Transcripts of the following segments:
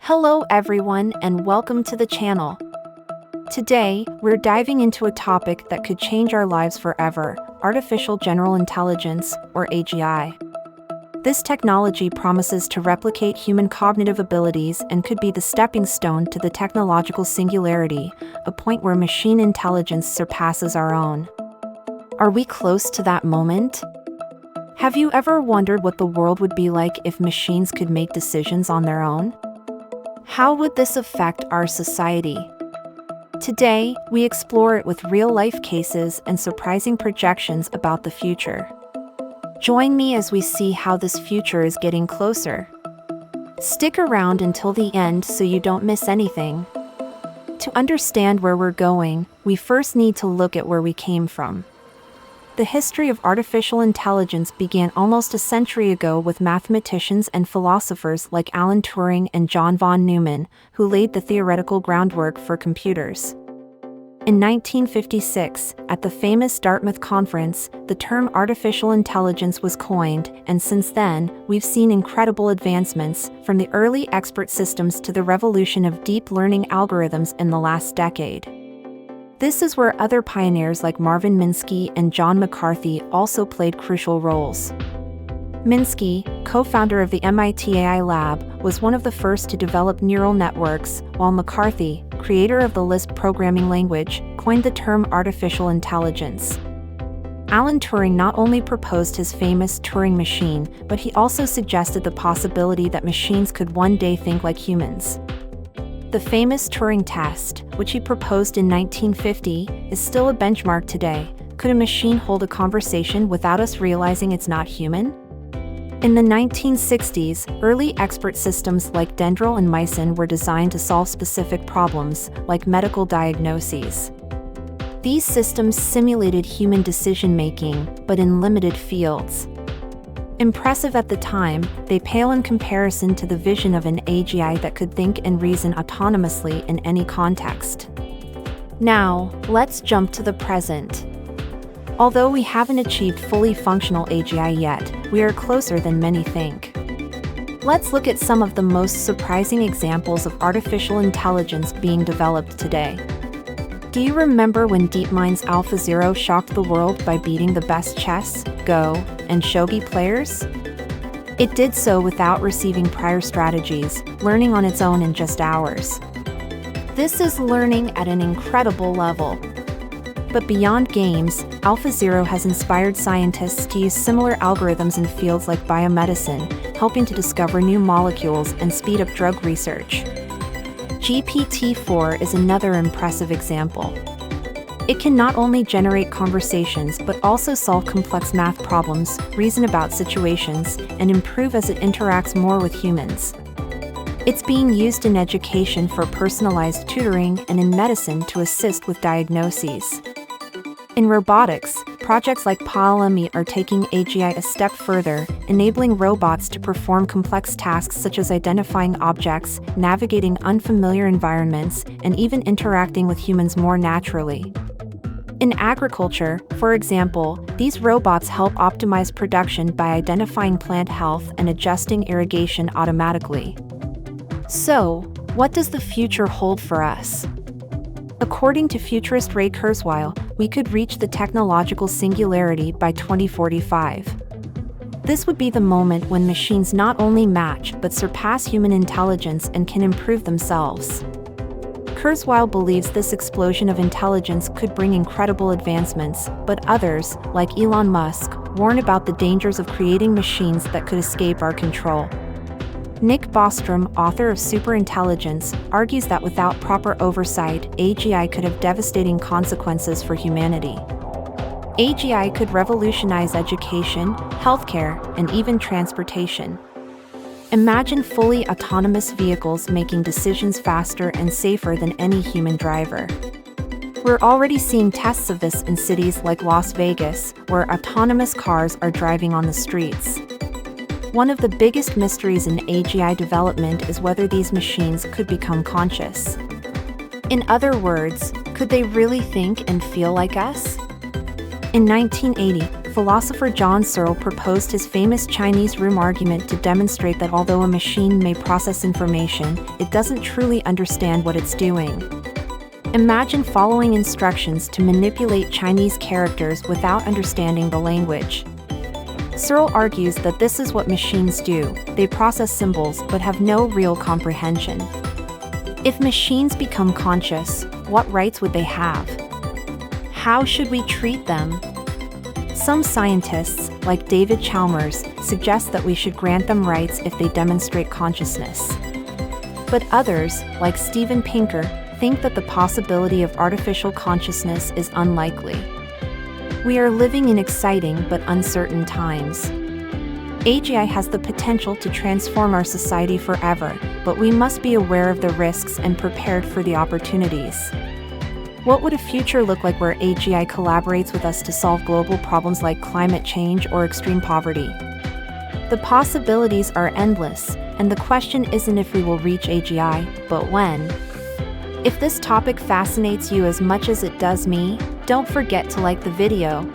Hello everyone and welcome to the channel. Today, we're diving into a topic that could change our lives forever, artificial general intelligence, or AGI. This technology promises to replicate human cognitive abilities and could be the stepping stone to the technological singularity, a point where machine intelligence surpasses our own. Are we close to that moment? Have you ever wondered what the world would be like if machines could make decisions on their own? How would this affect our society? Today, we explore it with real-life cases and surprising projections about the future. Join me as we see how this future is getting closer. Stick around until the end so you don't miss anything. To understand where we're going, we first need to look at where we came from. The history of artificial intelligence began almost a century ago with mathematicians and philosophers like Alan Turing and John von Neumann, who laid the theoretical groundwork for computers. In 1956, at the famous Dartmouth Conference, the term artificial intelligence was coined, and since then, we've seen incredible advancements, from the early expert systems to the revolution of deep learning algorithms in the last decade. This is where other pioneers like Marvin Minsky and John McCarthy also played crucial roles. Minsky, co-founder of the MIT AI Lab, was one of the first to develop neural networks, while McCarthy, creator of the Lisp programming language, coined the term artificial intelligence. Alan Turing not only proposed his famous Turing machine, but he also suggested the possibility that machines could one day think like humans. The famous Turing test, which he proposed in 1950, is still a benchmark today. Could a machine hold a conversation without us realizing it's not human? In the 1960s, early expert systems like Dendrel and Mycin were designed to solve specific problems, like medical diagnoses. These systems simulated human decision-making, but in limited fields. Impressive at the time, they pale in comparison to the vision of an AGI that could think and reason autonomously in any context. Now, let's jump to the present. Although we haven't achieved fully functional AGI yet, we are closer than many think. Let's look at some of the most surprising examples of artificial intelligence being developed today. Do you remember when DeepMind's AlphaZero shocked the world by beating the best chess, Go, and shogi players? It did so without receiving prior strategies, learning on its own in just hours. This is learning at an incredible level. But beyond games, AlphaZero has inspired scientists to use similar algorithms in fields like biomedicine, helping to discover new molecules and speed up drug research. GPT-4 is another impressive example. It can not only generate conversations but also solve complex math problems, reason about situations, and improve as it interacts more with humans. It's being used in education for personalized tutoring and in medicine to assist with diagnoses. In robotics, projects like PaLME are taking AGI a step further, enabling robots to perform complex tasks such as identifying objects, navigating unfamiliar environments, and even interacting with humans more naturally. In agriculture, for example, these robots help optimize production by identifying plant health and adjusting irrigation automatically. So, what does the future hold for us? According to futurist Ray Kurzweil, we could reach the technological singularity by 2045. This would be the moment when machines not only match but surpass human intelligence and can improve themselves. Kurzweil believes this explosion of intelligence could bring incredible advancements, but others, like Elon Musk, warn about the dangers of creating machines that could escape our control. Nick Bostrom, author of Superintelligence, argues that without proper oversight, AGI could have devastating consequences for humanity. AGI could revolutionize education, healthcare, and even transportation. Imagine fully autonomous vehicles making decisions faster and safer than any human driver. We're already seeing tests of this in cities like Las Vegas, where autonomous cars are driving on the streets. One of the biggest mysteries in AGI development is whether these machines could become conscious. In other words, could they really think and feel like us? In 1980, philosopher John Searle proposed his famous Chinese room argument to demonstrate that although a machine may process information, it doesn't truly understand what it's doing. Imagine following instructions to manipulate Chinese characters without understanding the language. Searle argues that this is what machines do. They process symbols but have no real comprehension. If machines become conscious, what rights would they have? How should we treat them? Some scientists, like David Chalmers, suggest that we should grant them rights if they demonstrate consciousness. But others, like Steven Pinker, think that the possibility of artificial consciousness is unlikely. We are living in exciting but uncertain times. AGI has the potential to transform our society forever, but we must be aware of the risks and prepared for the opportunities. What would a future look like where AGI collaborates with us to solve global problems like climate change or extreme poverty? The possibilities are endless, and the question isn't if we will reach AGI, but when. If this topic fascinates you as much as it does me, don't forget to like the video.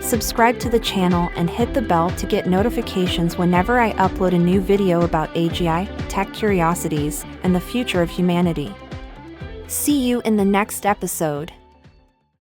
Subscribe to the channel and hit the bell to get notifications whenever I upload a new video about AGI, tech curiosities, and the future of humanity. See you in the next episode.